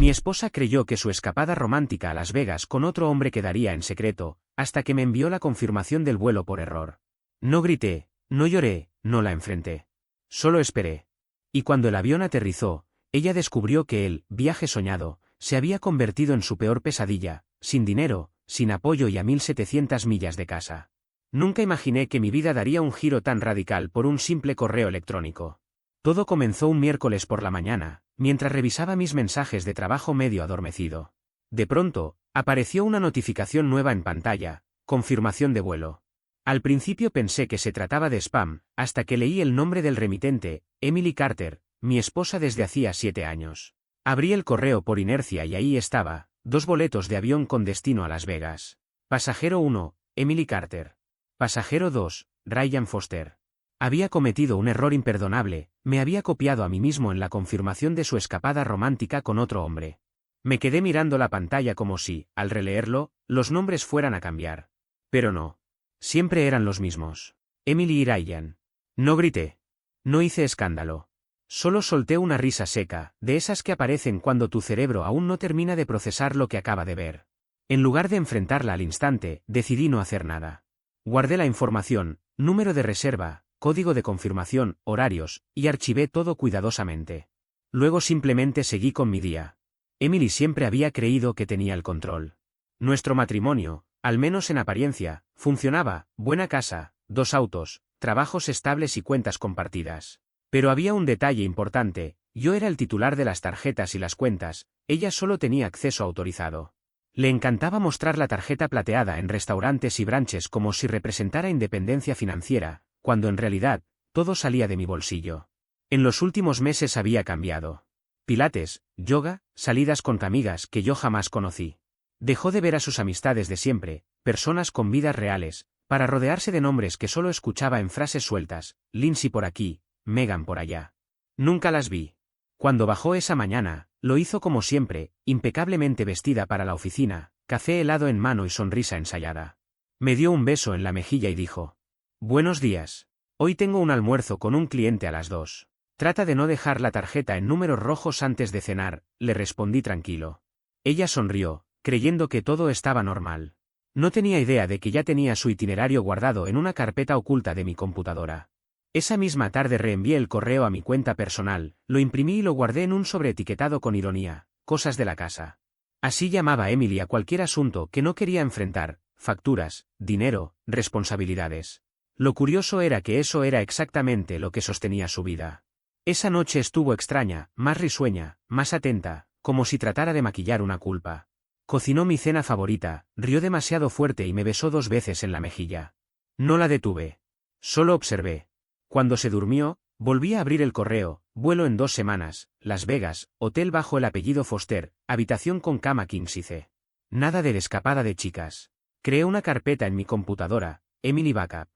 Mi esposa creyó que su escapada romántica a Las Vegas con otro hombre quedaría en secreto, hasta que me envió la confirmación del vuelo por error. No grité, no lloré, no la enfrenté. Solo esperé. Y cuando el avión aterrizó, ella descubrió que el viaje soñado se había convertido en su peor pesadilla, sin dinero, sin apoyo y a 1700 millas de casa. Nunca imaginé que mi vida daría un giro tan radical por un simple correo electrónico. Todo comenzó un miércoles por la mañana, mientras revisaba mis mensajes de trabajo medio adormecido. De pronto, apareció una notificación nueva en pantalla, confirmación de vuelo. Al principio pensé que se trataba de spam, hasta que leí el nombre del remitente, Emily Carter, mi esposa desde hacía 7 años. Abrí el correo por inercia y ahí estaba, 2 boletos de avión con destino a Las Vegas. Pasajero 1, Emily Carter. Pasajero 2, Ryan Foster. Había cometido un error imperdonable, me había copiado a mí mismo en la confirmación de su escapada romántica con otro hombre. Me quedé mirando la pantalla como si, al releerlo, los nombres fueran a cambiar. Pero no. Siempre eran los mismos. Emily y Ryan. No grité. No hice escándalo. Solo solté una risa seca, de esas que aparecen cuando tu cerebro aún no termina de procesar lo que acaba de ver. En lugar de enfrentarla al instante, decidí no hacer nada. Guardé la información, número de reserva, código de confirmación, horarios, y archivé todo cuidadosamente. Luego simplemente seguí con mi día. Emily siempre había creído que tenía el control. Nuestro matrimonio, al menos en apariencia, funcionaba, buena casa, 2 autos, trabajos estables y cuentas compartidas. Pero había un detalle importante, yo era el titular de las tarjetas y las cuentas, ella solo tenía acceso autorizado. Le encantaba mostrar la tarjeta plateada en restaurantes y brunches como si representara independencia financiera, cuando en realidad, todo salía de mi bolsillo. En los últimos meses había cambiado. Pilates, yoga, salidas con amigas que yo jamás conocí. Dejó de ver a sus amistades de siempre, personas con vidas reales, para rodearse de nombres que solo escuchaba en frases sueltas, Lindsay por aquí, Megan por allá. Nunca las vi. Cuando bajó esa mañana, lo hizo como siempre, impecablemente vestida para la oficina, café helado en mano y sonrisa ensayada. Me dio un beso en la mejilla y dijo: «Buenos días. Hoy tengo un almuerzo con un cliente a las 2. Trata de no dejar la tarjeta en números rojos antes de cenar», le respondí tranquilo. Ella sonrió, creyendo que todo estaba normal. No tenía idea de que ya tenía su itinerario guardado en una carpeta oculta de mi computadora. Esa misma tarde reenvié el correo a mi cuenta personal, lo imprimí y lo guardé en un sobreetiquetado con ironía, cosas de la casa. Así llamaba Emily a cualquier asunto que no quería enfrentar, facturas, dinero, responsabilidades. Lo curioso era que eso era exactamente lo que sostenía su vida. Esa noche estuvo extraña, más risueña, más atenta, como si tratara de maquillar una culpa. Cocinó mi cena favorita, rió demasiado fuerte y me besó 2 veces en la mejilla. No la detuve. Solo observé. Cuando se durmió, volví a abrir el correo, vuelo en 2 semanas, Las Vegas, hotel bajo el apellido Foster, habitación con cama king size. Nada de escapada de chicas. Creé una carpeta en mi computadora, Emily Backup.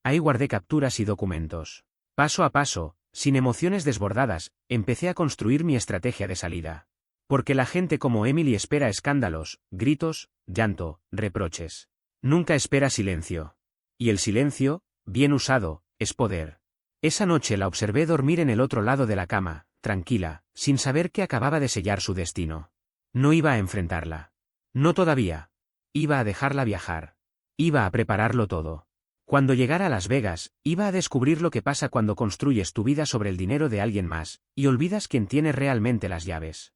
Ahí guardé capturas y documentos. Paso a paso, sin emociones desbordadas, empecé a construir mi estrategia de salida. Porque la gente como Emily espera escándalos, gritos, llanto, reproches. Nunca espera silencio. Y el silencio, bien usado, es poder. Esa noche la observé dormir en el otro lado de la cama, tranquila, sin saber que acababa de sellar su destino. No iba a enfrentarla. No todavía. Iba a dejarla viajar. Iba a prepararlo todo. Cuando llegara a Las Vegas, iba a descubrir lo que pasa cuando construyes tu vida sobre el dinero de alguien más, y olvidas quién tiene realmente las llaves.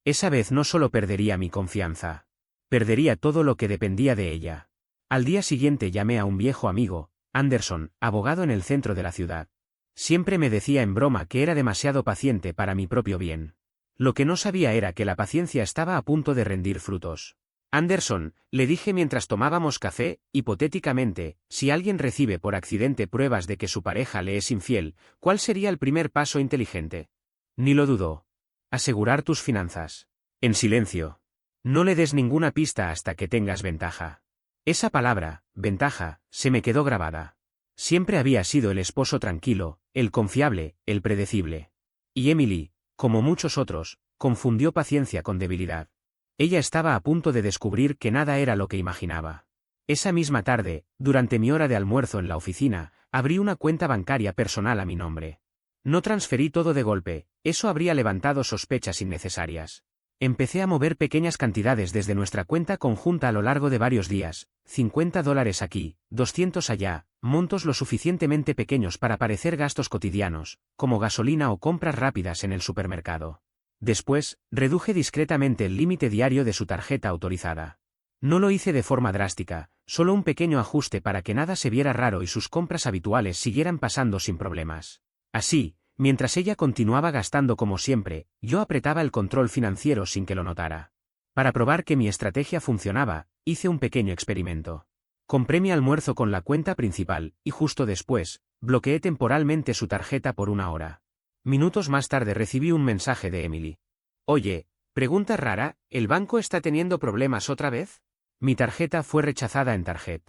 Esa vez no solo perdería mi confianza. Perdería todo lo que dependía de ella. Al día siguiente llamé a un viejo amigo, Anderson, abogado en el centro de la ciudad. Siempre me decía en broma que era demasiado paciente para mi propio bien. Lo que no sabía era que la paciencia estaba a punto de rendir frutos. Anderson, le dije mientras tomábamos café, hipotéticamente, si alguien recibe por accidente pruebas de que su pareja le es infiel, ¿cuál sería el primer paso inteligente? Ni lo dudó. Asegurar tus finanzas. En silencio. No le des ninguna pista hasta que tengas ventaja. Esa palabra, ventaja, se me quedó grabada. Siempre había sido el esposo tranquilo, el confiable, el predecible. Y Emily, como muchos otros, confundió paciencia con debilidad. Ella estaba a punto de descubrir que nada era lo que imaginaba. Esa misma tarde, durante mi hora de almuerzo en la oficina, abrí una cuenta bancaria personal a mi nombre. No transferí todo de golpe, eso habría levantado sospechas innecesarias. Empecé a mover pequeñas cantidades desde nuestra cuenta conjunta a lo largo de varios días, $50 aquí, 200 allá, montos lo suficientemente pequeños para parecer gastos cotidianos, como gasolina o compras rápidas en el supermercado. Después, reduje discretamente el límite diario de su tarjeta autorizada. No lo hice de forma drástica, solo un pequeño ajuste para que nada se viera raro y sus compras habituales siguieran pasando sin problemas. Así, mientras ella continuaba gastando como siempre, yo apretaba el control financiero sin que lo notara. Para probar que mi estrategia funcionaba, hice un pequeño experimento. Compré mi almuerzo con la cuenta principal, y justo después, bloqueé temporalmente su tarjeta por 1 hora. Minutos más tarde recibí un mensaje de Emily. Oye, pregunta rara, ¿el banco está teniendo problemas otra vez? Mi tarjeta fue rechazada en Target.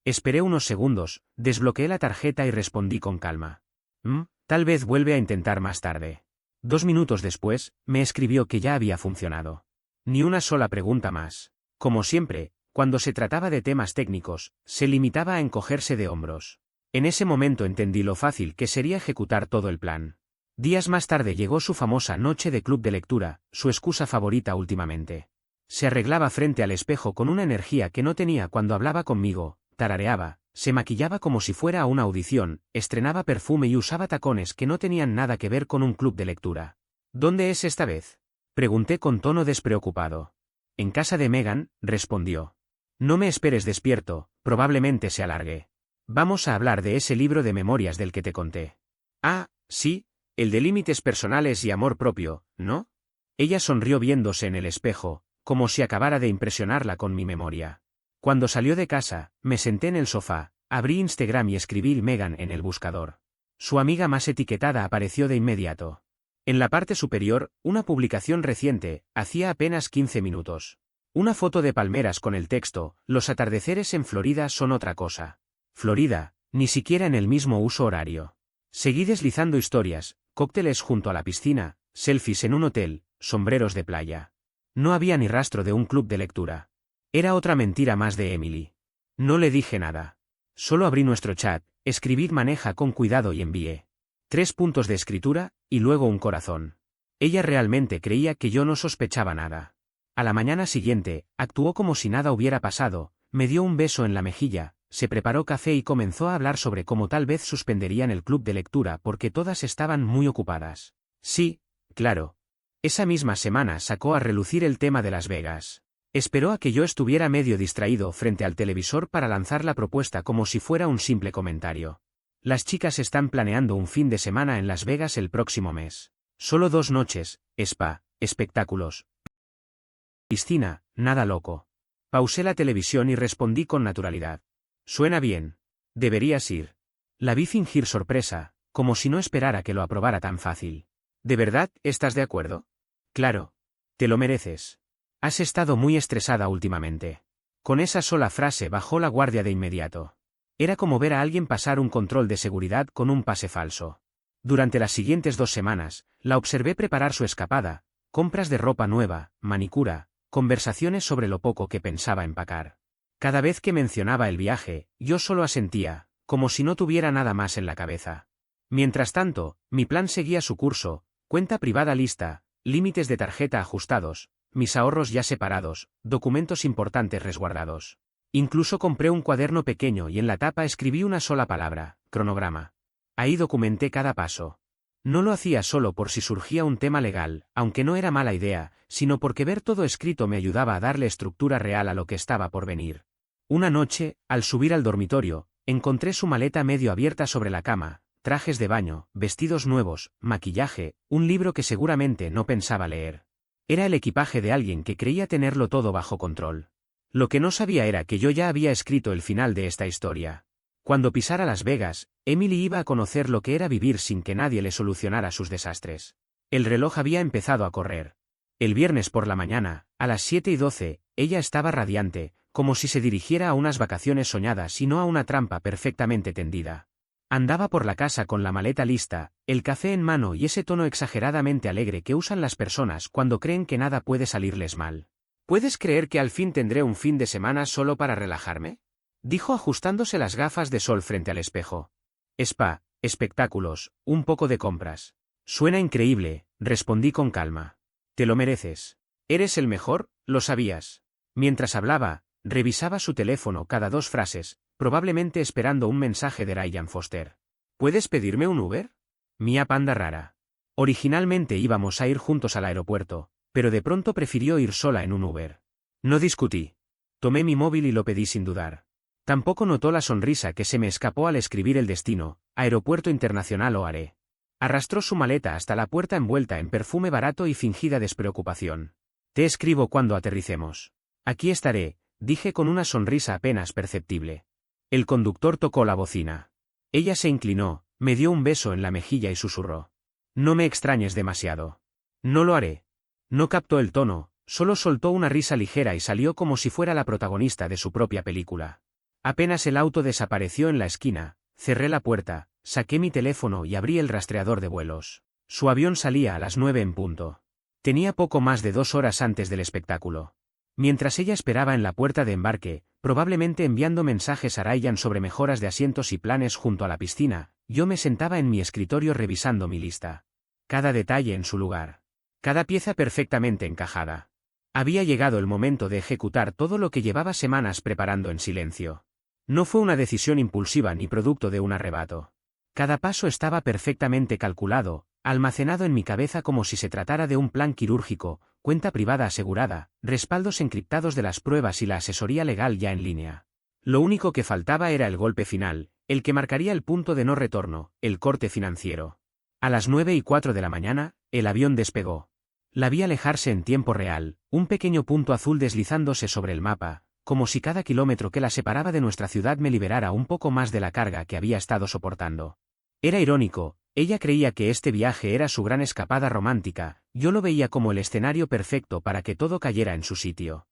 Esperé unos segundos, desbloqueé la tarjeta y respondí con calma. Tal vez vuelve a intentar más tarde. 2 minutos después, me escribió que ya había funcionado. Ni una sola pregunta más. Como siempre, cuando se trataba de temas técnicos, se limitaba a encogerse de hombros. En ese momento entendí lo fácil que sería ejecutar todo el plan. Días más tarde llegó su famosa noche de club de lectura, su excusa favorita últimamente. Se arreglaba frente al espejo con una energía que no tenía cuando hablaba conmigo, tarareaba, se maquillaba como si fuera a una audición, estrenaba perfume y usaba tacones que no tenían nada que ver con un club de lectura. ¿Dónde es esta vez? Pregunté con tono despreocupado. En casa de Megan, respondió. No me esperes despierto, probablemente se alargue. Vamos a hablar de ese libro de memorias del que te conté. Ah, sí, el de límites personales y amor propio, ¿no? Ella sonrió viéndose en el espejo, como si acabara de impresionarla con mi memoria. Cuando salió de casa, me senté en el sofá, abrí Instagram y escribí Megan en el buscador. Su amiga más etiquetada apareció de inmediato. En la parte superior, una publicación reciente, hacía apenas 15 minutos. Una foto de palmeras con el texto, los atardeceres en Florida son otra cosa. Florida, ni siquiera en el mismo uso horario. Seguí deslizando historias, cócteles junto a la piscina, selfies en un hotel, sombreros de playa. No había ni rastro de un club de lectura. Era otra mentira más de Emily. No le dije nada. Solo abrí nuestro chat, escribí maneja con cuidado y envié 3 puntos de escritura, y luego un corazón. Ella realmente creía que yo no sospechaba nada. A la mañana siguiente, actuó como si nada hubiera pasado, me dio un beso en la mejilla, se preparó café y comenzó a hablar sobre cómo tal vez suspenderían el club de lectura porque todas estaban muy ocupadas. Sí, claro. Esa misma semana sacó a relucir el tema de Las Vegas. Esperó a que yo estuviera medio distraído frente al televisor para lanzar la propuesta como si fuera un simple comentario. Las chicas están planeando un fin de semana en Las Vegas el próximo mes. Solo 2 noches, spa, espectáculos. Piscina, nada loco. Pausé la televisión y respondí con naturalidad. Suena bien. Deberías ir. La vi fingir sorpresa, como si no esperara que lo aprobara tan fácil. ¿De verdad, estás de acuerdo? Claro. Te lo mereces. Has estado muy estresada últimamente. Con esa sola frase bajó la guardia de inmediato. Era como ver a alguien pasar un control de seguridad con un pase falso. Durante las siguientes 2 semanas, la observé preparar su escapada, compras de ropa nueva, manicura, conversaciones sobre lo poco que pensaba empacar. Cada vez que mencionaba el viaje, yo solo asentía, como si no tuviera nada más en la cabeza. Mientras tanto, mi plan seguía su curso, cuenta privada lista, límites de tarjeta ajustados, mis ahorros ya separados, documentos importantes resguardados. Incluso compré un cuaderno pequeño y en la tapa escribí una sola palabra, cronograma. Ahí documenté cada paso. No lo hacía solo por si surgía un tema legal, aunque no era mala idea, sino porque ver todo escrito me ayudaba a darle estructura real a lo que estaba por venir. Una noche, al subir al dormitorio, encontré su maleta medio abierta sobre la cama, trajes de baño, vestidos nuevos, maquillaje, un libro que seguramente no pensaba leer. Era el equipaje de alguien que creía tenerlo todo bajo control. Lo que no sabía era que yo ya había escrito el final de esta historia. Cuando pisara Las Vegas, Emily iba a conocer lo que era vivir sin que nadie le solucionara sus desastres. El reloj había empezado a correr. El viernes por la mañana, a las 7:12, ella estaba radiante, como si se dirigiera a unas vacaciones soñadas y no a una trampa perfectamente tendida. Andaba por la casa con la maleta lista, el café en mano y ese tono exageradamente alegre que usan las personas cuando creen que nada puede salirles mal. ¿Puedes creer que al fin tendré un fin de semana solo para relajarme?, dijo ajustándose las gafas de sol frente al espejo. Spa, Espectáculos, un poco de compras. Suena increíble, respondí con calma. Te lo mereces. Eres el mejor, lo sabías. Mientras hablaba, revisaba su teléfono cada 2 frases, probablemente esperando un mensaje de Ryan Foster. ¿Puedes pedirme un Uber? Mía panda rara. Originalmente íbamos a ir juntos al aeropuerto, pero de pronto prefirió ir sola en un Uber. No discutí. Tomé mi móvil y lo pedí sin dudar. Tampoco notó la sonrisa que se me escapó al escribir el destino, Aeropuerto Internacional O'Hare. Arrastró su maleta hasta la puerta envuelta en perfume barato y fingida despreocupación. Te escribo cuando aterricemos. Aquí estaré, dije con una sonrisa apenas perceptible. El conductor tocó la bocina. Ella se inclinó, me dio un beso en la mejilla y susurró. No me extrañes demasiado. No lo haré. No captó el tono, solo soltó una risa ligera y salió como si fuera la protagonista de su propia película. Apenas el auto desapareció en la esquina, cerré la puerta, saqué mi teléfono y abrí el rastreador de vuelos. Su avión salía a las 9 en punto. Tenía poco más de 2 horas antes del espectáculo. Mientras ella esperaba en la puerta de embarque, probablemente enviando mensajes a Ryan sobre mejoras de asientos y planes junto a la piscina, yo me sentaba en mi escritorio revisando mi lista. Cada detalle en su lugar. Cada pieza perfectamente encajada. Había llegado el momento de ejecutar todo lo que llevaba semanas preparando en silencio. No fue una decisión impulsiva ni producto de un arrebato. Cada paso estaba perfectamente calculado, almacenado en mi cabeza como si se tratara de un plan quirúrgico, cuenta privada asegurada, respaldos encriptados de las pruebas y la asesoría legal ya en línea. Lo único que faltaba era el golpe final, el que marcaría el punto de no retorno, el corte financiero. A las 9:04 de la mañana, el avión despegó. La vi alejarse en tiempo real, un pequeño punto azul deslizándose sobre el mapa, como si cada kilómetro que la separaba de nuestra ciudad me liberara un poco más de la carga que había estado soportando. Era irónico, ella creía que este viaje era su gran escapada romántica, yo lo veía como el escenario perfecto para que todo cayera en su sitio.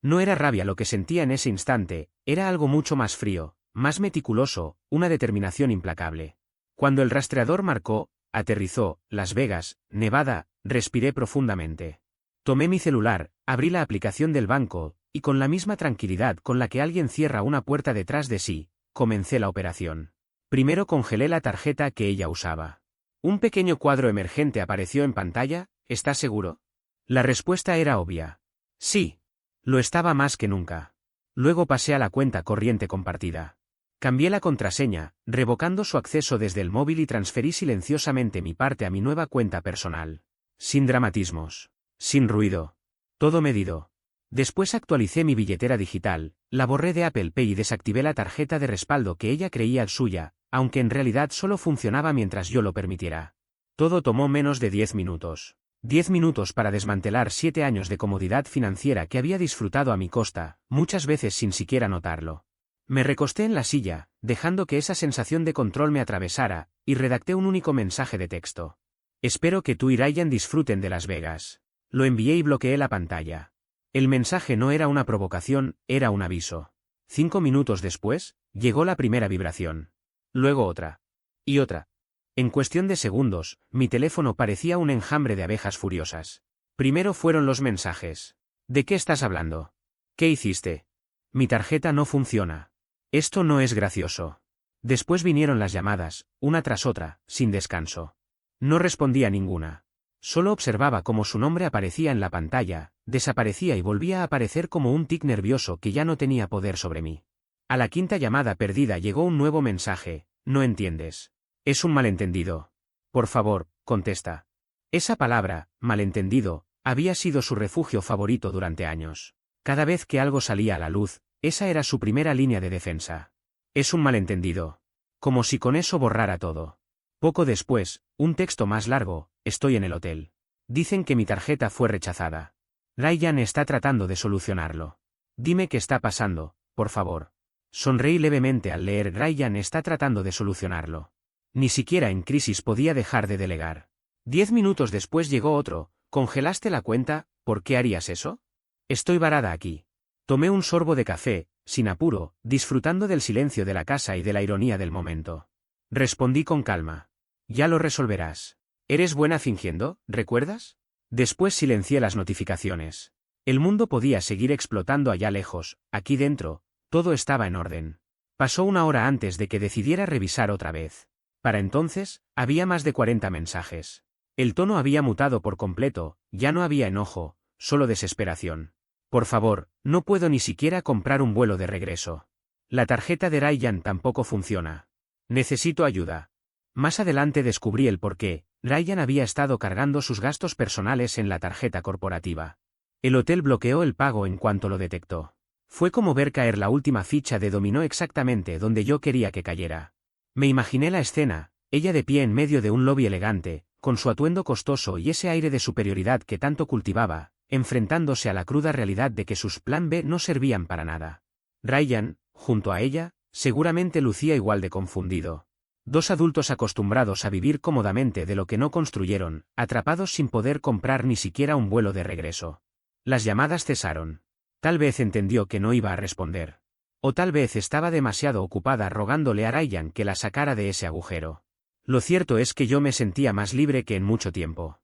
No era rabia lo que sentía en ese instante, era algo mucho más frío, más meticuloso, una determinación implacable. Cuando el rastreador marcó, aterrizó, Las Vegas, Nevada, respiré profundamente. Tomé mi celular, abrí la aplicación del banco, y con la misma tranquilidad con la que alguien cierra una puerta detrás de sí, comencé la operación. Primero congelé la tarjeta que ella usaba. Un pequeño cuadro emergente apareció en pantalla, ¿estás seguro? La respuesta era obvia. Sí. Lo estaba más que nunca. Luego pasé a la cuenta corriente compartida. Cambié la contraseña, revocando su acceso desde el móvil y transferí silenciosamente mi parte a mi nueva cuenta personal. Sin dramatismos. Sin ruido. Todo medido. Después actualicé mi billetera digital, la borré de Apple Pay y desactivé la tarjeta de respaldo que ella creía suya, aunque en realidad solo funcionaba mientras yo lo permitiera. Todo tomó menos de 10 minutos. 10 minutos para desmantelar 7 años de comodidad financiera que había disfrutado a mi costa, muchas veces sin siquiera notarlo. Me recosté en la silla, dejando que esa sensación de control me atravesara, y redacté un único mensaje de texto. Espero que tú y Ryan disfruten de Las Vegas. Lo envié y bloqueé la pantalla. El mensaje no era una provocación, era un aviso. 5 minutos después, llegó la primera vibración. Luego otra. Y otra. En cuestión de segundos, mi teléfono parecía un enjambre de abejas furiosas. Primero fueron los mensajes. ¿De qué estás hablando? ¿Qué hiciste? Mi tarjeta no funciona. Esto no es gracioso. Después vinieron las llamadas, una tras otra, sin descanso. No respondía ninguna. Solo observaba cómo su nombre aparecía en la pantalla, desaparecía y volvía a aparecer como un tic nervioso que ya no tenía poder sobre mí. A la quinta llamada perdida llegó un nuevo mensaje, no entiendes. Es un malentendido. Por favor, contesta. Esa palabra, malentendido, había sido su refugio favorito durante años. Cada vez que algo salía a la luz, esa era su primera línea de defensa. Es un malentendido. Como si con eso borrara todo. Poco después, un texto más largo, estoy en el hotel. Dicen que mi tarjeta fue rechazada. Ryan está tratando de solucionarlo. Dime qué está pasando, por favor. Sonreí levemente al leer Ryan está tratando de solucionarlo. Ni siquiera en crisis podía dejar de delegar. 10 minutos después llegó otro, ¿congelaste la cuenta? ¿Por qué harías eso? Estoy varada aquí. Tomé un sorbo de café, sin apuro, disfrutando del silencio de la casa y de la ironía del momento. Respondí con calma. Ya lo resolverás. ¿Eres buena fingiendo, recuerdas? Después silencié las notificaciones. El mundo podía seguir explotando allá lejos, aquí dentro, todo estaba en orden. Pasó una hora antes de que decidiera revisar otra vez. Para entonces, había más de 40 mensajes. El tono había mutado por completo, ya no había enojo, solo desesperación. Por favor, no puedo ni siquiera comprar un vuelo de regreso. La tarjeta de Ryan tampoco funciona. Necesito ayuda. Más adelante descubrí el porqué. Ryan había estado cargando sus gastos personales en la tarjeta corporativa. El hotel bloqueó el pago en cuanto lo detectó. Fue como ver caer la última ficha de dominó exactamente donde yo quería que cayera. Me imaginé la escena, ella de pie en medio de un lobby elegante, con su atuendo costoso y ese aire de superioridad que tanto cultivaba, enfrentándose a la cruda realidad de que sus plan B no servían para nada. Ryan, junto a ella, seguramente lucía igual de confundido. Dos adultos acostumbrados a vivir cómodamente de lo que no construyeron, atrapados sin poder comprar ni siquiera un vuelo de regreso. Las llamadas cesaron. Tal vez entendió que no iba a responder. O tal vez estaba demasiado ocupada rogándole a Ryan que la sacara de ese agujero. Lo cierto es que yo me sentía más libre que en mucho tiempo.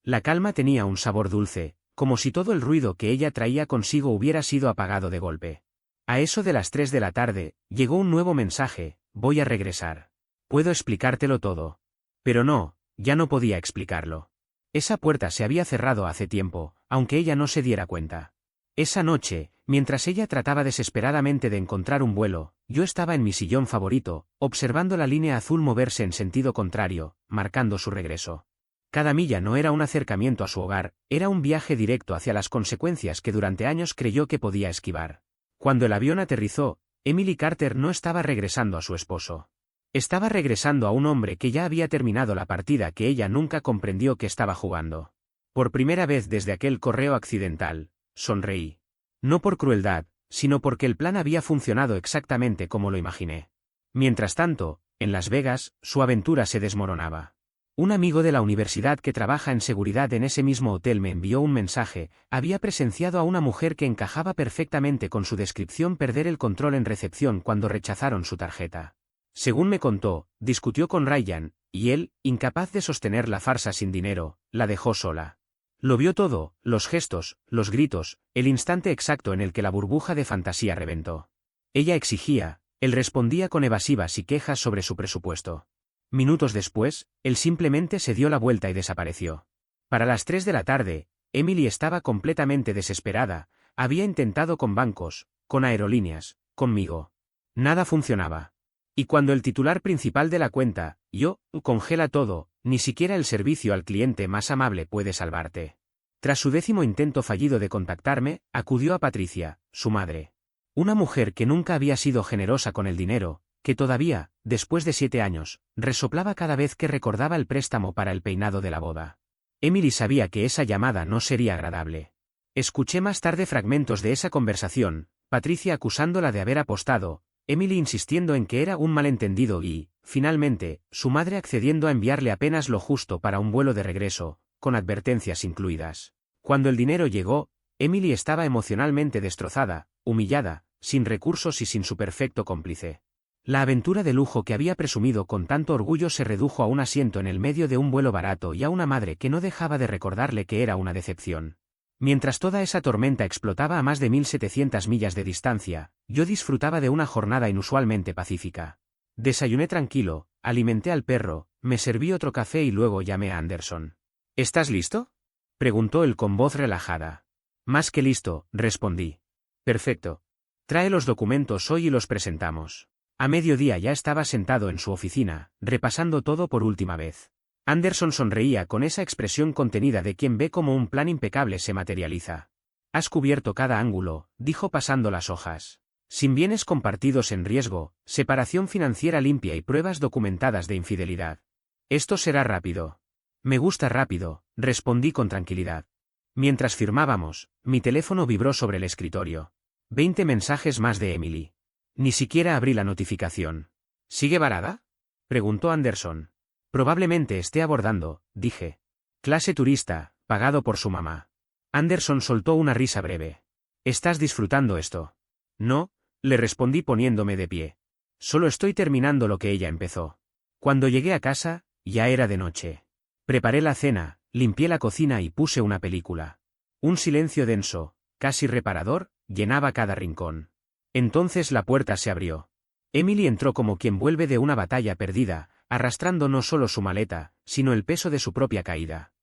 La calma tenía un sabor dulce, como si todo el ruido que ella traía consigo hubiera sido apagado de golpe. A eso de las 3 de la tarde, llegó un nuevo mensaje: voy a regresar. Puedo explicártelo todo. Pero no, ya no podía explicarlo. Esa puerta se había cerrado hace tiempo, aunque ella no se diera cuenta. Esa noche, mientras ella trataba desesperadamente de encontrar un vuelo, yo estaba en mi sillón favorito, observando la línea azul moverse en sentido contrario, marcando su regreso. Cada milla no era un acercamiento a su hogar, era un viaje directo hacia las consecuencias que durante años creyó que podía esquivar. Cuando el avión aterrizó, Emily Carter no estaba regresando a su esposo. Estaba regresando a un hombre que ya había terminado la partida que ella nunca comprendió que estaba jugando. Por primera vez desde aquel correo accidental, sonreí. No por crueldad, sino porque el plan había funcionado exactamente como lo imaginé. Mientras tanto, en Las Vegas, su aventura se desmoronaba. Un amigo de la universidad que trabaja en seguridad en ese mismo hotel me envió un mensaje: había presenciado a una mujer que encajaba perfectamente con su descripción perder el control en recepción cuando rechazaron su tarjeta. Según me contó, discutió con Ryan, y él, incapaz de sostener la farsa sin dinero, la dejó sola. Lo vio todo, los gestos, los gritos, el instante exacto en el que la burbuja de fantasía reventó. Ella exigía, él respondía con evasivas y quejas sobre su presupuesto. Minutos después, él simplemente se dio la vuelta y desapareció. Para las 3 de la tarde, Emily estaba completamente desesperada, había intentado con bancos, con aerolíneas, conmigo. Nada funcionaba. Y cuando el titular principal de la cuenta, yo, congela todo, ni siquiera el servicio al cliente más amable puede salvarte. Tras su 10º intento fallido de contactarme, acudió a Patricia, su madre. Una mujer que nunca había sido generosa con el dinero, que todavía, después de 7 años, resoplaba cada vez que recordaba el préstamo para el peinado de la boda. Emily sabía que esa llamada no sería agradable. Escuché más tarde fragmentos de esa conversación, Patricia acusándola de haber apostado, Emily insistiendo en que era un malentendido y, finalmente, su madre accediendo a enviarle apenas lo justo para un vuelo de regreso, con advertencias incluidas. Cuando el dinero llegó, Emily estaba emocionalmente destrozada, humillada, sin recursos y sin su perfecto cómplice. La aventura de lujo que había presumido con tanto orgullo se redujo a un asiento en el medio de un vuelo barato y a una madre que no dejaba de recordarle que era una decepción. Mientras toda esa tormenta explotaba a más de 1700 millas de distancia, yo disfrutaba de una jornada inusualmente pacífica. Desayuné tranquilo, alimenté al perro, me serví otro café y luego llamé a Anderson. ¿Estás listo?, preguntó él con voz relajada. Más que listo, respondí. Perfecto. Trae los documentos hoy y los presentamos. A mediodía ya estaba sentado en su oficina, repasando todo por última vez. Anderson sonreía con esa expresión contenida de quien ve cómo un plan impecable se materializa. Has cubierto cada ángulo, dijo pasando las hojas. Sin bienes compartidos en riesgo, separación financiera limpia y pruebas documentadas de infidelidad. Esto será rápido. Me gusta rápido, respondí con tranquilidad. Mientras firmábamos, mi teléfono vibró sobre el escritorio. 20 mensajes más de Emily. Ni siquiera abrí la notificación. ¿Sigue varada?, preguntó Anderson. Probablemente esté abordando, dije. Clase turista, pagado por su mamá. Anderson soltó una risa breve. ¿Estás disfrutando esto? No, le respondí poniéndome de pie. Solo estoy terminando lo que ella empezó. Cuando llegué a casa, ya era de noche. Preparé la cena, limpié la cocina y puse una película. Un silencio denso, casi reparador, llenaba cada rincón. Entonces la puerta se abrió. Emily entró como quien vuelve de una batalla perdida, arrastrando no solo su maleta, sino el peso de su propia caída.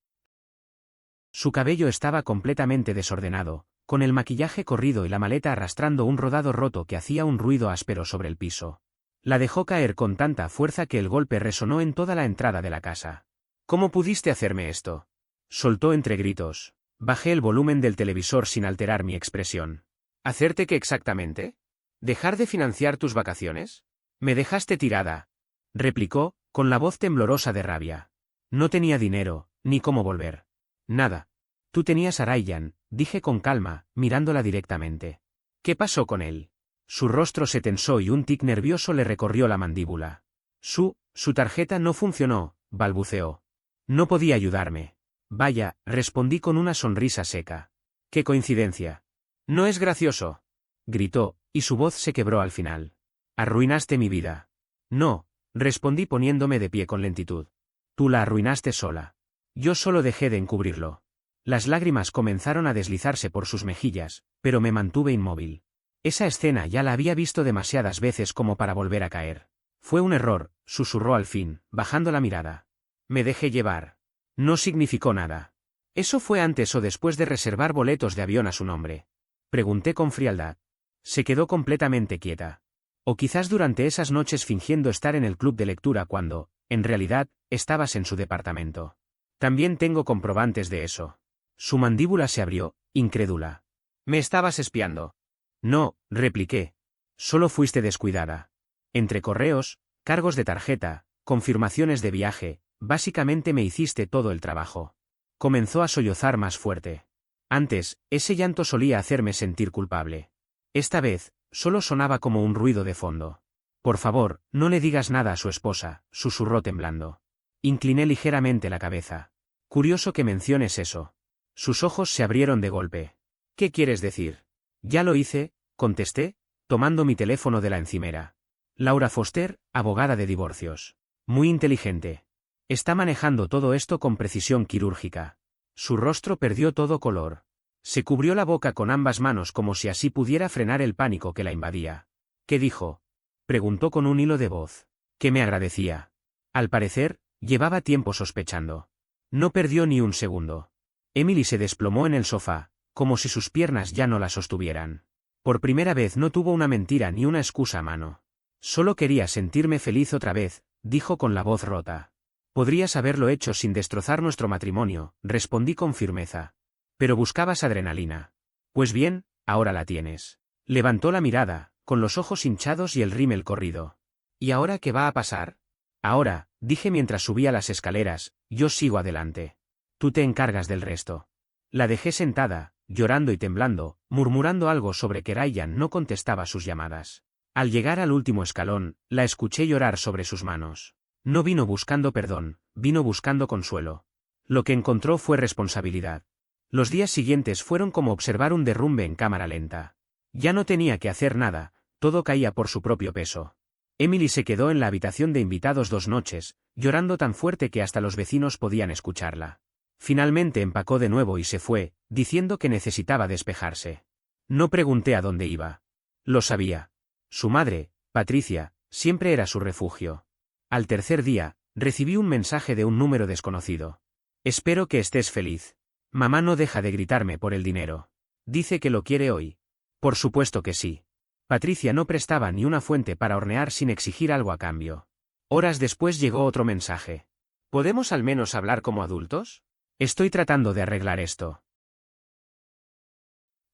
Su cabello estaba completamente desordenado, con el maquillaje corrido y la maleta arrastrando un rodado roto que hacía un ruido áspero sobre el piso. La dejó caer con tanta fuerza que el golpe resonó en toda la entrada de la casa. ¿Cómo pudiste hacerme esto?, soltó entre gritos. Bajé el volumen del televisor sin alterar mi expresión. ¿Hacerte qué exactamente? ¿Dejar de financiar tus vacaciones? Me dejaste tirada, replicó, con la voz temblorosa de rabia. No tenía dinero, ni cómo volver. Nada. Tú tenías a Ryan, dije con calma, mirándola directamente. ¿Qué pasó con él? Su rostro se tensó y un tic nervioso le recorrió la mandíbula. Su tarjeta no funcionó, balbuceó. No podía ayudarme. Vaya, respondí con una sonrisa seca. ¡Qué coincidencia! No es gracioso, gritó, y su voz se quebró al final. Arruinaste mi vida. No, respondí poniéndome de pie con lentitud. Tú la arruinaste sola. Yo solo dejé de encubrirlo. Las lágrimas comenzaron a deslizarse por sus mejillas, pero me mantuve inmóvil. Esa escena ya la había visto demasiadas veces como para volver a caer. Fue un error, susurró al fin, bajando la mirada. Me dejé llevar. No significó nada. ¿Eso fue antes o después de reservar boletos de avión a su nombre? Pregunté con frialdad. Se quedó completamente quieta. O quizás durante esas noches fingiendo estar en el club de lectura cuando, en realidad, estabas en su departamento. También tengo comprobantes de eso. Su mandíbula se abrió, incrédula. ¿Me estabas espiando? No, repliqué. Solo fuiste descuidada. Entre correos, cargos de tarjeta, confirmaciones de viaje, básicamente me hiciste todo el trabajo. Comenzó a sollozar más fuerte. Antes, ese llanto solía hacerme sentir culpable. Esta vez, solo sonaba como un ruido de fondo. Por favor, no le digas nada a su esposa, susurró temblando. Incliné ligeramente la cabeza. Curioso que menciones eso. Sus ojos se abrieron de golpe. ¿Qué quieres decir? Ya lo hice, contesté, tomando mi teléfono de la encimera. Laura Foster, abogada de divorcios. Muy inteligente. Está manejando todo esto con precisión quirúrgica. Su rostro perdió todo color. Se cubrió la boca con ambas manos como si así pudiera frenar el pánico que la invadía. ¿Qué dijo?, preguntó con un hilo de voz. Que me agradecía. Al parecer, llevaba tiempo sospechando. No perdió ni un segundo. Emily se desplomó en el sofá, como si sus piernas ya no la sostuvieran. Por primera vez no tuvo una mentira ni una excusa a mano. Solo quería sentirme feliz otra vez, dijo con la voz rota. Podrías haberlo hecho sin destrozar nuestro matrimonio, respondí con firmeza. Pero buscabas adrenalina. Pues bien, ahora la tienes. Levantó la mirada, con los ojos hinchados y el rímel corrido. ¿Y ahora qué va a pasar? Ahora, dije mientras subía las escaleras, yo sigo adelante. Tú te encargas del resto. La dejé sentada, llorando y temblando, murmurando algo sobre que Ryan no contestaba sus llamadas. Al llegar al último escalón, la escuché llorar sobre sus manos. No vino buscando perdón, vino buscando consuelo. Lo que encontró fue responsabilidad. Los días siguientes fueron como observar un derrumbe en cámara lenta. Ya no tenía que hacer nada, todo caía por su propio peso. Emily se quedó en la habitación de invitados 2 noches, llorando tan fuerte que hasta los vecinos podían escucharla. Finalmente empacó de nuevo y se fue, diciendo que necesitaba despejarse. No pregunté a dónde iba. Lo sabía. Su madre, Patricia, siempre era su refugio. Al tercer día, recibí un mensaje de un número desconocido. Espero que estés feliz. Mamá no deja de gritarme por el dinero. Dice que lo quiere hoy. Por supuesto que sí. Patricia no prestaba ni una fuente para hornear sin exigir algo a cambio. Horas después llegó otro mensaje. ¿Podemos al menos hablar como adultos? Estoy tratando de arreglar esto.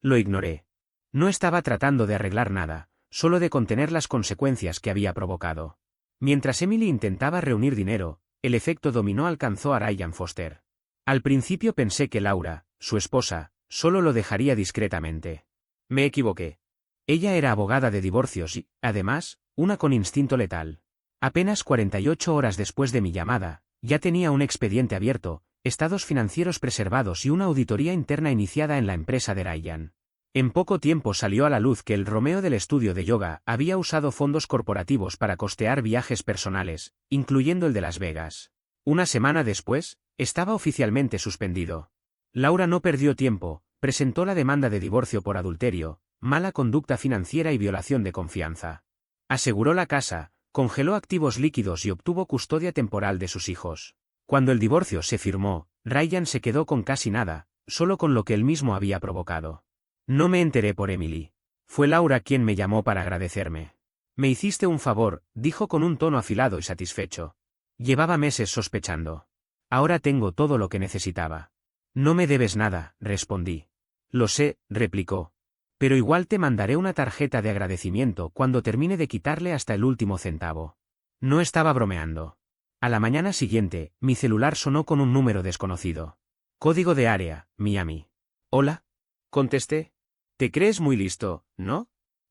Lo ignoré. No estaba tratando de arreglar nada, solo de contener las consecuencias que había provocado. Mientras Emily intentaba reunir dinero, el efecto dominó alcanzó a Ryan Foster. Al principio pensé que Laura, su esposa, solo lo dejaría discretamente. Me equivoqué. Ella era abogada de divorcios y, además, una con instinto letal. Apenas 48 horas después de mi llamada, ya tenía un expediente abierto, estados financieros preservados y una auditoría interna iniciada en la empresa de Ryan. En poco tiempo salió a la luz que el Romeo del estudio de yoga había usado fondos corporativos para costear viajes personales, incluyendo el de Las Vegas. Una semana después, estaba oficialmente suspendido. Laura no perdió tiempo, presentó la demanda de divorcio por adulterio, mala conducta financiera y violación de confianza. Aseguró la casa, congeló activos líquidos y obtuvo custodia temporal de sus hijos. Cuando el divorcio se firmó, Ryan se quedó con casi nada, solo con lo que él mismo había provocado. No me enteré por Emily. Fue Laura quien me llamó para agradecerme. Me hiciste un favor, dijo con un tono afilado y satisfecho. Llevaba meses sospechando. Ahora tengo todo lo que necesitaba. No me debes nada, respondí. Lo sé, replicó. Pero igual te mandaré una tarjeta de agradecimiento cuando termine de quitarle hasta el último centavo. No estaba bromeando. A la mañana siguiente, mi celular sonó con un número desconocido. Código de área, Miami. ¿Hola? Contesté. Te crees muy listo, ¿no?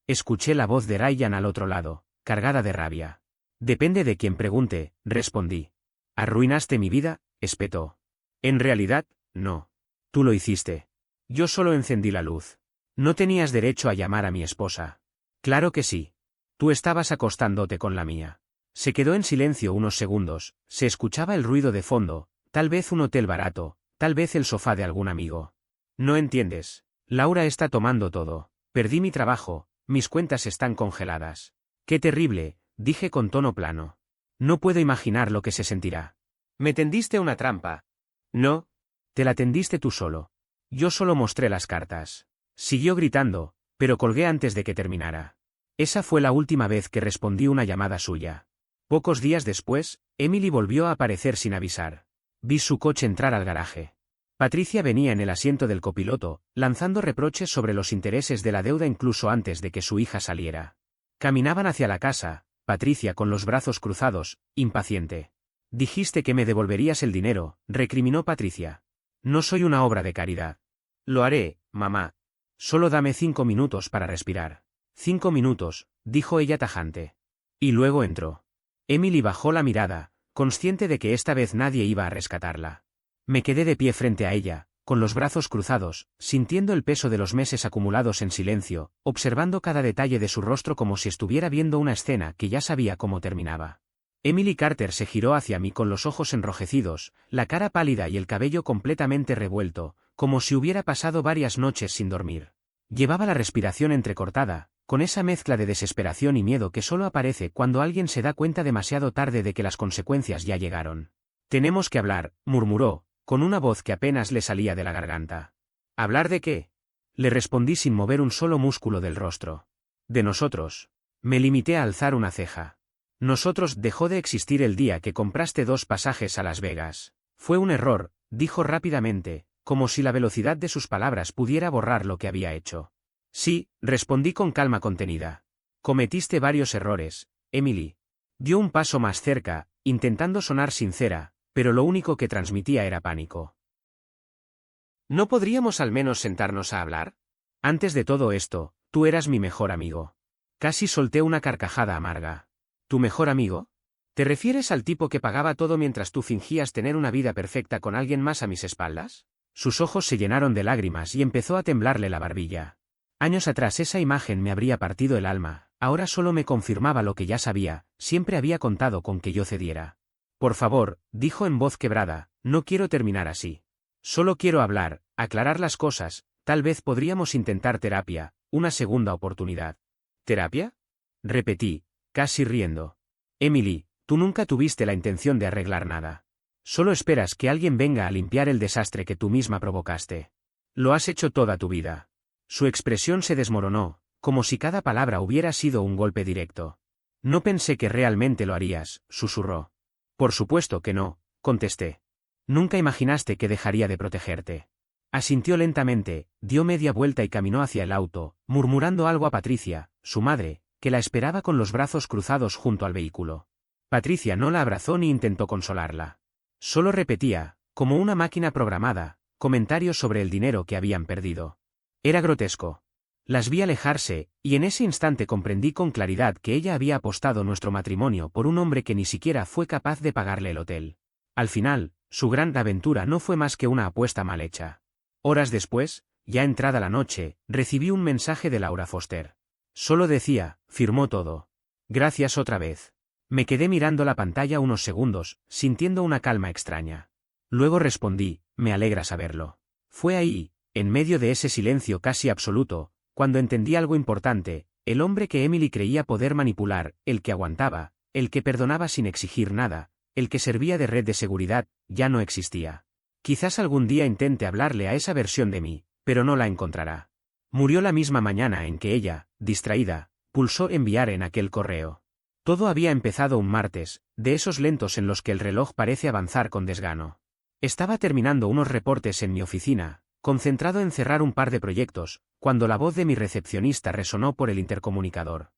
Escuché la voz de Ryan al otro lado, cargada de rabia. Depende de quien pregunte, respondí. ¿Arruinaste mi vida?, espetó. En realidad, no. Tú lo hiciste. Yo solo encendí la luz. No tenías derecho a llamar a mi esposa. Claro que sí. Tú estabas acostándote con la mía. Se quedó en silencio unos segundos, se escuchaba el ruido de fondo, tal vez un hotel barato, tal vez el sofá de algún amigo. No entiendes. Laura está tomando todo. Perdí mi trabajo, mis cuentas están congeladas. Qué terrible, dije con tono plano. No puedo imaginar lo que se sentirá. Me tendiste una trampa. No. Te la tendiste tú solo. Yo solo mostré las cartas. Siguió gritando, pero colgué antes de que terminara. Esa fue la última vez que respondí una llamada suya. Pocos días después, Emily volvió a aparecer sin avisar. Vi su coche entrar al garaje. Patricia venía en el asiento del copiloto, lanzando reproches sobre los intereses de la deuda incluso antes de que su hija saliera. Caminaban hacia la casa, Patricia con los brazos cruzados, impaciente. Dijiste que me devolverías el dinero, recriminó Patricia. No soy una obra de caridad. Lo haré, mamá. Solo dame 5 minutos para respirar. 5 minutos, dijo ella tajante. Y luego entró. Emily bajó la mirada, consciente de que esta vez nadie iba a rescatarla. Me quedé de pie frente a ella, con los brazos cruzados, sintiendo el peso de los meses acumulados en silencio, observando cada detalle de su rostro como si estuviera viendo una escena que ya sabía cómo terminaba. Emily Carter se giró hacia mí con los ojos enrojecidos, la cara pálida y el cabello completamente revuelto, como si hubiera pasado varias noches sin dormir. Llevaba la respiración entrecortada, con esa mezcla de desesperación y miedo que solo aparece cuando alguien se da cuenta demasiado tarde de que las consecuencias ya llegaron. Tenemos que hablar, murmuró, con una voz que apenas le salía de la garganta. ¿Hablar de qué? Le respondí sin mover un solo músculo del rostro. De nosotros. Me limité a alzar una ceja. Nosotros dejó de existir el día que compraste 2 pasajes a Las Vegas. Fue un error, dijo rápidamente, como si la velocidad de sus palabras pudiera borrar lo que había hecho. Sí, respondí con calma contenida. Cometiste varios errores, Emily. Dio un paso más cerca, intentando sonar sincera, pero lo único que transmitía era pánico. ¿No podríamos al menos sentarnos a hablar? Antes de todo esto, tú eras mi mejor amigo. Casi solté una carcajada amarga. ¿Tu mejor amigo? ¿Te refieres al tipo que pagaba todo mientras tú fingías tener una vida perfecta con alguien más a mis espaldas? Sus ojos se llenaron de lágrimas y empezó a temblarle la barbilla. Años atrás esa imagen me habría partido el alma, ahora solo me confirmaba lo que ya sabía, siempre había contado con que yo cediera. Por favor, dijo en voz quebrada, no quiero terminar así. Solo quiero hablar, aclarar las cosas, tal vez podríamos intentar terapia, una segunda oportunidad. ¿Terapia? Repetí, casi riendo. Emily, tú nunca tuviste la intención de arreglar nada. Solo esperas que alguien venga a limpiar el desastre que tú misma provocaste. Lo has hecho toda tu vida. Su expresión se desmoronó, como si cada palabra hubiera sido un golpe directo. No pensé que realmente lo harías, susurró. Por supuesto que no, contesté. Nunca imaginaste que dejaría de protegerte. Asintió lentamente, dio media vuelta y caminó hacia el auto, murmurando algo a Patricia, su madre, que la esperaba con los brazos cruzados junto al vehículo. Patricia no la abrazó ni intentó consolarla. Solo repetía, como una máquina programada, comentarios sobre el dinero que habían perdido. Era grotesco. Las vi alejarse, y en ese instante comprendí con claridad que ella había apostado nuestro matrimonio por un hombre que ni siquiera fue capaz de pagarle el hotel. Al final, su gran aventura no fue más que una apuesta mal hecha. Horas después, ya entrada la noche, recibí un mensaje de Laura Foster. Solo decía, firmó todo. Gracias otra vez. Me quedé mirando la pantalla unos segundos, sintiendo una calma extraña. Luego respondí, me alegra saberlo. Fue ahí, en medio de ese silencio casi absoluto, Cuando entendí algo importante, el hombre que Emily creía poder manipular, el que aguantaba, el que perdonaba sin exigir nada, el que servía de red de seguridad, ya no existía. Quizás algún día intente hablarle a esa versión de mí, pero no la encontrará. Murió la misma mañana en que ella, distraída, pulsó enviar en aquel correo. Todo había empezado un martes, de esos lentos en los que el reloj parece avanzar con desgano. Estaba terminando unos reportes en mi oficina, concentrado en cerrar un par de proyectos, cuando la voz de mi recepcionista resonó por el intercomunicador.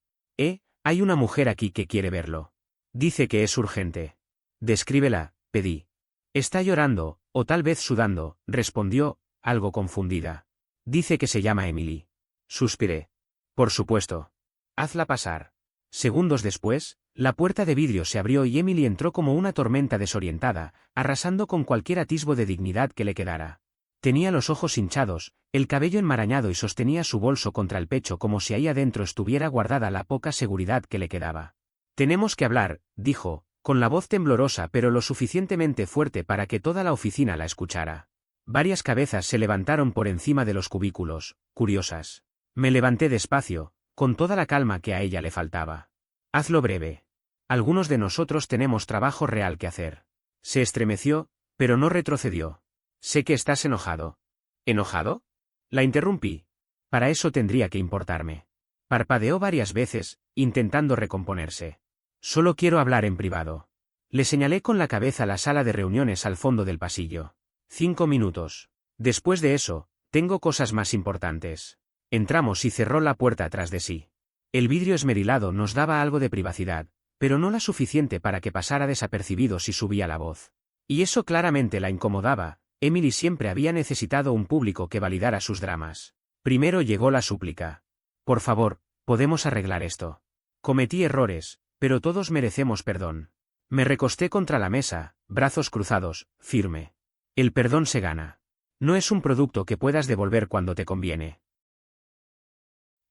Hay una mujer aquí que quiere verlo. Dice que es urgente. Descríbela, pedí. Está llorando, o tal vez sudando, respondió, algo confundida. Dice que se llama Emily. Suspiré. Por supuesto. Hazla pasar. Segundos después, la puerta de vidrio se abrió y Emily entró como una tormenta desorientada, arrasando con cualquier atisbo de dignidad que le quedara. Tenía los ojos hinchados, el cabello enmarañado y sostenía su bolso contra el pecho como si ahí adentro estuviera guardada la poca seguridad que le quedaba. Tenemos que hablar, dijo, con la voz temblorosa pero lo suficientemente fuerte para que toda la oficina la escuchara. Varias cabezas se levantaron por encima de los cubículos, curiosas. Me levanté despacio, con toda la calma que a ella le faltaba. Hazlo breve. Algunos de nosotros tenemos trabajo real que hacer. Se estremeció, pero no retrocedió. Sé que estás enojado. ¿Enojado? La interrumpí. Para eso tendría que importarme. Parpadeó varias veces, intentando recomponerse. Solo quiero hablar en privado. Le señalé con la cabeza la sala de reuniones al fondo del pasillo. 5 minutos. Después de eso, tengo cosas más importantes. Entramos y cerró la puerta tras de sí. El vidrio esmerilado nos daba algo de privacidad, pero no la suficiente para que pasara desapercibido si subía la voz. Y eso claramente la incomodaba. Emily siempre había necesitado un público que validara sus dramas. Primero llegó la súplica. Por favor, podemos arreglar esto. Cometí errores, pero todos merecemos perdón. Me recosté contra la mesa, brazos cruzados, firme. El perdón se gana. No es un producto que puedas devolver cuando te conviene.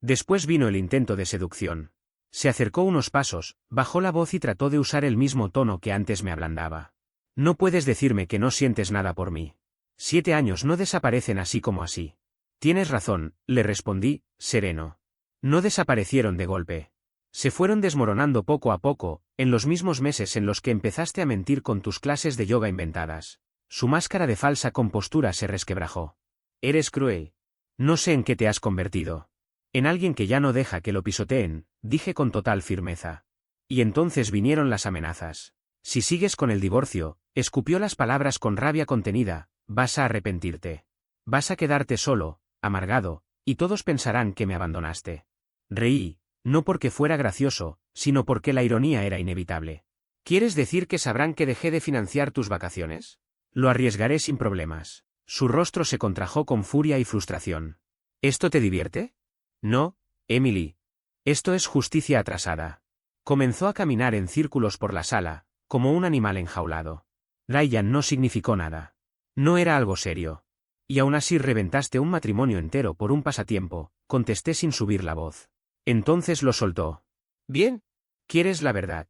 Después vino el intento de seducción. Se acercó unos pasos, bajó la voz y trató de usar el mismo tono que antes me ablandaba. No puedes decirme que no sientes nada por mí. 7 años no desaparecen así como así. Tienes razón, le respondí, sereno. No desaparecieron de golpe. Se fueron desmoronando poco a poco, en los mismos meses en los que empezaste a mentir con tus clases de yoga inventadas. Su máscara de falsa compostura se resquebrajó. Eres cruel. No sé en qué te has convertido. En alguien que ya no deja que lo pisoteen, dije con total firmeza. Y entonces vinieron las amenazas. Si sigues con el divorcio, escupió las palabras con rabia contenida, vas a arrepentirte. Vas a quedarte solo, amargado, y todos pensarán que me abandonaste. Reí, no porque fuera gracioso, sino porque la ironía era inevitable. ¿Quieres decir que sabrán que dejé de financiar tus vacaciones? Lo arriesgaré sin problemas. Su rostro se contrajo con furia y frustración. ¿Esto te divierte? No, Emily. Esto es justicia atrasada. Comenzó a caminar en círculos por la sala, como un animal enjaulado. Ryan no significó nada. No era algo serio. Y aún así reventaste un matrimonio entero por un pasatiempo, contesté sin subir la voz. Entonces lo soltó. Bien. ¿Quieres la verdad?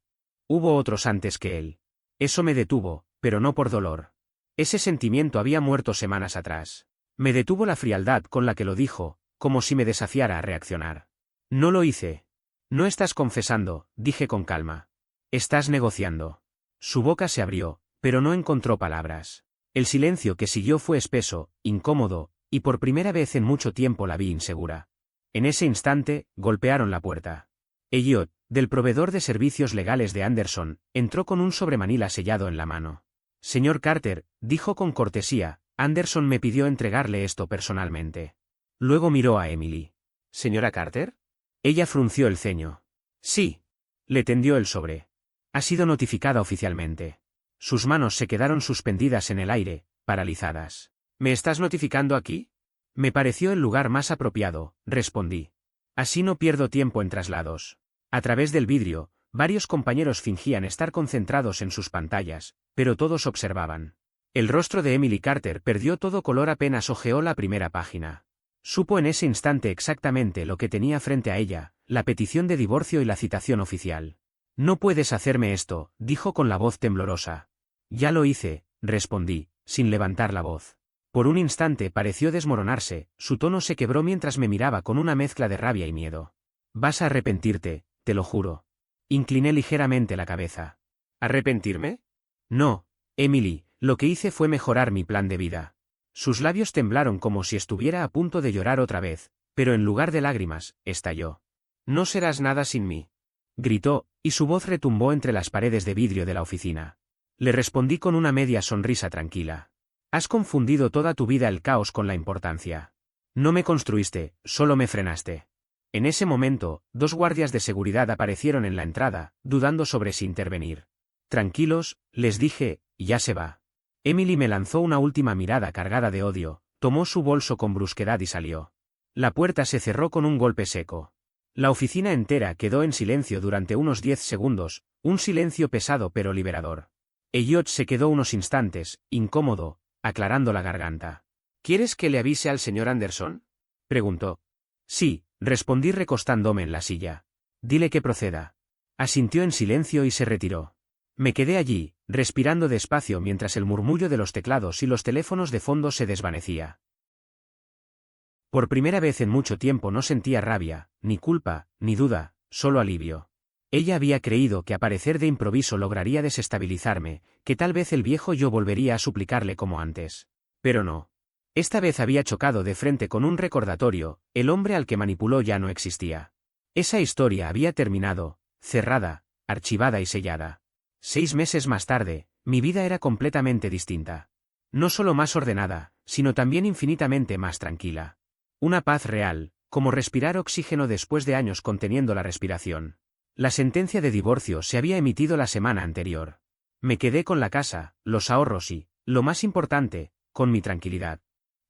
Hubo otros antes que él. Eso me detuvo, pero no por dolor. Ese sentimiento había muerto semanas atrás. Me detuvo la frialdad con la que lo dijo, como si me desafiara a reaccionar. No lo hice. No estás confesando, dije con calma. Estás negociando. Su boca se abrió, pero no encontró palabras. El silencio que siguió fue espeso, incómodo, y por primera vez en mucho tiempo la vi insegura. En ese instante, golpearon la puerta. Elliot, del proveedor de servicios legales de Anderson, entró con un sobremanila sellado en la mano. Señor Carter, dijo con cortesía, Anderson me pidió entregarle esto personalmente. Luego miró a Emily. ¿Señora Carter? Ella frunció el ceño. Sí. Le tendió el sobre. Ha sido notificada oficialmente. Sus manos se quedaron suspendidas en el aire, paralizadas. ¿Me estás notificando aquí? Me pareció el lugar más apropiado, respondí. Así no pierdo tiempo en traslados. A través del vidrio, varios compañeros fingían estar concentrados en sus pantallas, pero todos observaban. El rostro de Emily Carter perdió todo color apenas hojeó la primera página. Supo en ese instante exactamente lo que tenía frente a ella, la petición de divorcio y la citación oficial. No puedes hacerme esto, dijo con la voz temblorosa. Ya lo hice, respondí, sin levantar la voz. Por un instante pareció desmoronarse, su tono se quebró mientras me miraba con una mezcla de rabia y miedo. Vas a arrepentirte, te lo juro. Incliné ligeramente la cabeza. ¿Arrepentirme? No, Emily, lo que hice fue mejorar mi plan de vida. Sus labios temblaron como si estuviera a punto de llorar otra vez, pero en lugar de lágrimas, estalló. No serás nada sin mí. Gritó, y su voz retumbó entre las paredes de vidrio de la oficina. Le respondí con una media sonrisa tranquila. Has confundido toda tu vida el caos con la importancia. No me construiste, solo me frenaste. En ese momento, 2 guardias de seguridad aparecieron en la entrada, dudando sobre si intervenir. Tranquilos, les dije, ya se va. Emily me lanzó una última mirada cargada de odio, tomó su bolso con brusquedad y salió. La puerta se cerró con un golpe seco. La oficina entera quedó en silencio durante unos 10 segundos, un silencio pesado pero liberador. Elliot se quedó unos instantes, incómodo, aclarando la garganta. ¿Quieres que le avise al señor Anderson? Preguntó. Sí, respondí recostándome en la silla. Dile que proceda. Asintió en silencio y se retiró. Me quedé allí, respirando despacio mientras el murmullo de los teclados y los teléfonos de fondo se desvanecía. Por primera vez en mucho tiempo no sentía rabia, ni culpa, ni duda, solo alivio. Ella había creído que aparecer de improviso lograría desestabilizarme, que tal vez el viejo yo volvería a suplicarle como antes. Pero no. Esta vez había chocado de frente con un recordatorio, el hombre al que manipuló ya no existía. Esa historia había terminado, cerrada, archivada y sellada. 6 meses más tarde, mi vida era completamente distinta. No solo más ordenada, sino también infinitamente más tranquila. Una paz real, como respirar oxígeno después de años conteniendo la respiración. La sentencia de divorcio se había emitido la semana anterior. Me quedé con la casa, los ahorros y, lo más importante, con mi tranquilidad.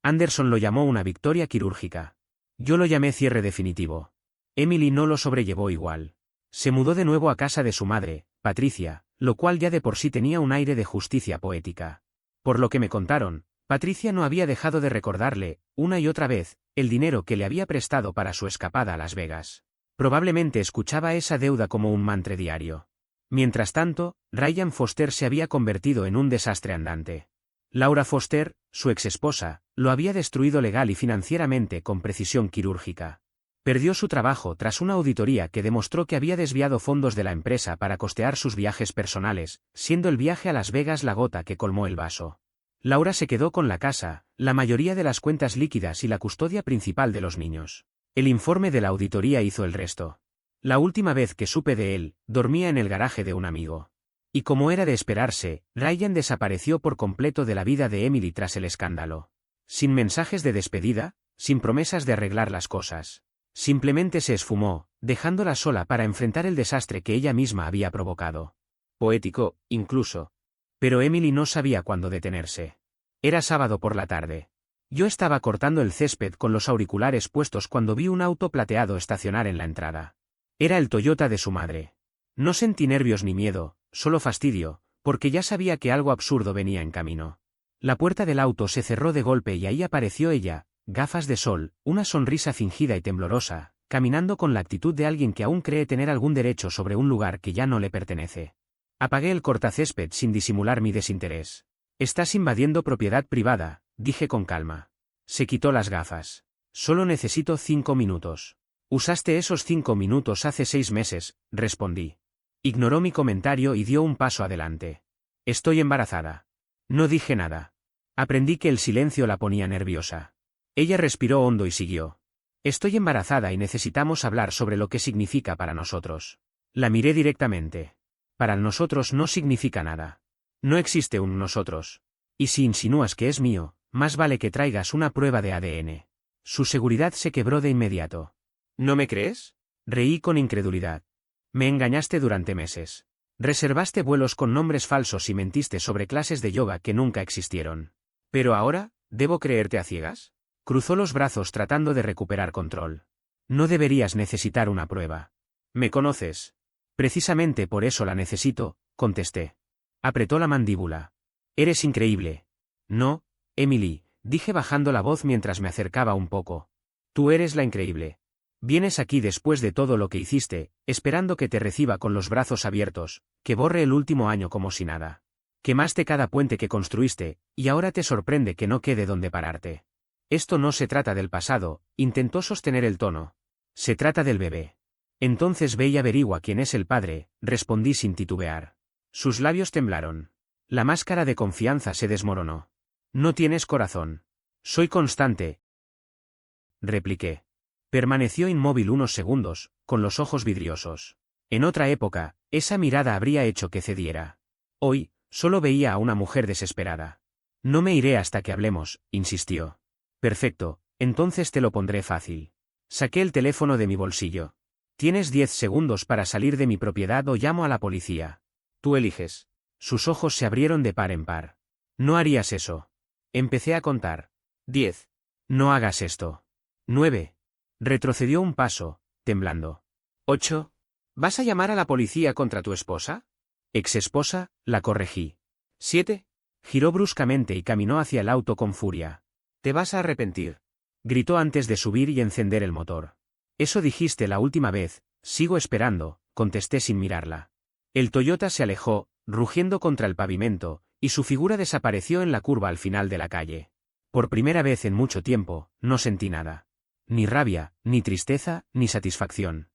Anderson lo llamó una victoria quirúrgica. Yo lo llamé cierre definitivo. Emily no lo sobrellevó igual. Se mudó de nuevo a casa de su madre, Patricia, lo cual ya de por sí tenía un aire de justicia poética. Por lo que me contaron, Patricia no había dejado de recordarle, una y otra vez, el dinero que le había prestado para su escapada a Las Vegas. Probablemente escuchaba esa deuda como un mantra diario. Mientras tanto, Ryan Foster se había convertido en un desastre andante. Laura Foster, su exesposa, lo había destruido legal y financieramente con precisión quirúrgica. Perdió su trabajo tras una auditoría que demostró que había desviado fondos de la empresa para costear sus viajes personales, siendo el viaje a Las Vegas la gota que colmó el vaso. Laura se quedó con la casa, la mayoría de las cuentas líquidas y la custodia principal de los niños. El informe de la auditoría hizo el resto. La última vez que supe de él, dormía en el garaje de un amigo. Y como era de esperarse, Ryan desapareció por completo de la vida de Emily tras el escándalo. Sin mensajes de despedida, sin promesas de arreglar las cosas. Simplemente se esfumó, dejándola sola para enfrentar el desastre que ella misma había provocado. Poético, incluso. Pero Emily no sabía cuándo detenerse. Era sábado por la tarde. Yo estaba cortando el césped con los auriculares puestos cuando vi un auto plateado estacionar en la entrada. Era el Toyota de su madre. No sentí nervios ni miedo, solo fastidio, porque ya sabía que algo absurdo venía en camino. La puerta del auto se cerró de golpe y ahí apareció ella, gafas de sol, una sonrisa fingida y temblorosa, caminando con la actitud de alguien que aún cree tener algún derecho sobre un lugar que ya no le pertenece. Apagué el cortacésped sin disimular mi desinterés. Estás invadiendo propiedad privada, dije con calma. Se quitó las gafas. Solo necesito 5 minutos. Usaste esos 5 minutos hace 6 meses, respondí. Ignoró mi comentario y dio un paso adelante. Estoy embarazada. No dije nada. Aprendí que el silencio la ponía nerviosa. Ella respiró hondo y siguió. Estoy embarazada y necesitamos hablar sobre lo que significa para nosotros. La miré directamente. Para nosotros no significa nada. No existe un nosotros. Y si insinúas que es mío, más vale que traigas una prueba de ADN. Su seguridad se quebró de inmediato. ¿No me crees? Reí con incredulidad. Me engañaste durante meses. Reservaste vuelos con nombres falsos y mentiste sobre clases de yoga que nunca existieron. Pero ahora, ¿debo creerte a ciegas? Cruzó los brazos tratando de recuperar control. No deberías necesitar una prueba. ¿Me conoces? Precisamente por eso la necesito, contesté. Apretó la mandíbula. Eres increíble. No, Emily, dije bajando la voz mientras me acercaba un poco. Tú eres la increíble. Vienes aquí después de todo lo que hiciste, esperando que te reciba con los brazos abiertos, que borre el último año como si nada. Quemaste cada puente que construiste, y ahora te sorprende que no quede donde pararte. Esto no se trata del pasado, intentó sostener el tono. Se trata del bebé. Entonces ve y averigua quién es el padre, respondí sin titubear. Sus labios temblaron. La máscara de confianza se desmoronó. No tienes corazón. Soy constante, repliqué. Permaneció inmóvil unos segundos, con los ojos vidriosos. En otra época, esa mirada habría hecho que cediera. Hoy, solo veía a una mujer desesperada. No me iré hasta que hablemos, insistió. Perfecto, entonces te lo pondré fácil. Saqué el teléfono de mi bolsillo. Tienes 10 segundos para salir de mi propiedad o llamo a la policía. Tú eliges. Sus ojos se abrieron de par en par. No harías eso. Empecé a contar. 10. No hagas esto. 9. Retrocedió un paso, temblando. 8. ¿Vas a llamar a la policía contra tu esposa? Ex-esposa, la corregí. 7. Giró bruscamente y caminó hacia el auto con furia. Te vas a arrepentir. Gritó antes de subir y encender el motor. Eso dijiste la última vez, sigo esperando, contesté sin mirarla. El Toyota se alejó, rugiendo contra el pavimento, y su figura desapareció en la curva al final de la calle. Por primera vez en mucho tiempo, no sentí nada. Ni rabia, ni tristeza, ni satisfacción.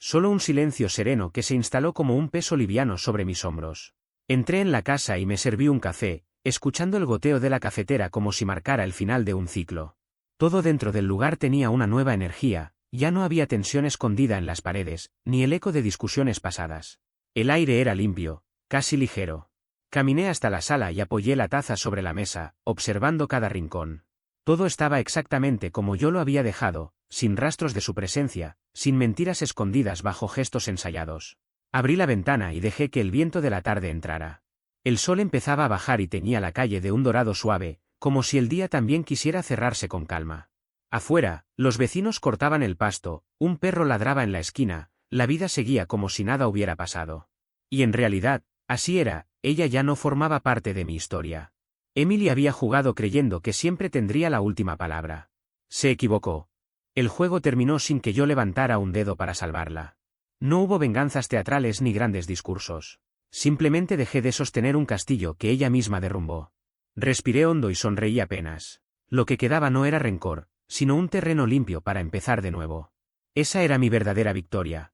Solo un silencio sereno que se instaló como un peso liviano sobre mis hombros. Entré en la casa y me serví un café, escuchando el goteo de la cafetera como si marcara el final de un ciclo. Todo dentro del lugar tenía una nueva energía, ya no había tensión escondida en las paredes, ni el eco de discusiones pasadas. El aire era limpio, casi ligero. Caminé hasta la sala y apoyé la taza sobre la mesa, observando cada rincón. Todo estaba exactamente como yo lo había dejado, sin rastros de su presencia, sin mentiras escondidas bajo gestos ensayados. Abrí la ventana y dejé que el viento de la tarde entrara. El sol empezaba a bajar y teñía la calle de un dorado suave, como si el día también quisiera cerrarse con calma. Afuera, los vecinos cortaban el pasto, un perro ladraba en la esquina, la vida seguía como si nada hubiera pasado. Y en realidad, así era, ella ya no formaba parte de mi historia. Emily había jugado creyendo que siempre tendría la última palabra. Se equivocó. El juego terminó sin que yo levantara un dedo para salvarla. No hubo venganzas teatrales ni grandes discursos. Simplemente dejé de sostener un castillo que ella misma derrumbó. Respiré hondo y sonreí apenas. Lo que quedaba no era rencor, sino un terreno limpio para empezar de nuevo. Esa era mi verdadera victoria.